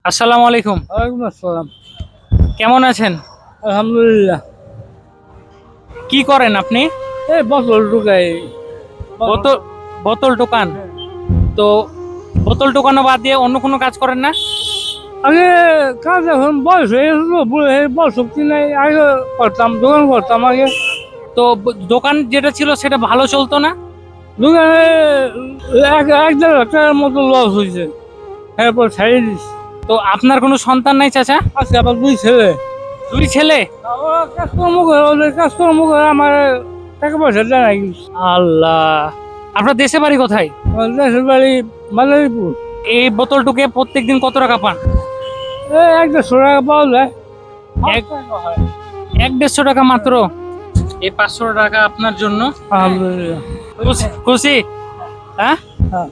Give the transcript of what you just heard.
আসসালামু আলাইকুম। ওয়ালাইকুম আসসালাম। কেমন আছেন? আলহামদুলিল্লাহ। কি করেন আপনি? এই বছর ঢুকাই বোতল বোতল দোকান। তো বোতল টোকানো বাদ দিয়ে অন্য কোনো কাজ করেন না? আগে কাজ এখন বয়স হয়ে গেছিল, বয়স শক্তি নাই। আগে করতাম, দোকান করতাম আগে। তো দোকান যেটা ছিল সেটা ভালো চলতো না? দোকানে এক এক দেড় লাখ টাকার মতো লস হয়েছে, এরপর ছেড়ে দিচ্ছি। তো আপনার কোনো সন্তান নাই চাচা? আজকে আবার দুই ছেলে। দুই ছেলে? ওরা কাজকর্ম করে, ওদের কাজকর্ম করে আমার টাকা পয়সা দেয় না কিছু। আল্লাহ, আপনার দেশে বাড়ি কোথায়? আমার দেশের বাড়ি মাদারীপুর। এই বোতলটুকে প্রত্যেকদিন কত টাকা পান? এই 100-150 টাকা পাওয়া যায়। এক- 100-150 টাকা মাত্র? এই 500 টাকা আপনার জন্য। আলহামদুলিল্লাহ। খুশি? হ্যাঁ। হ্যাঁ।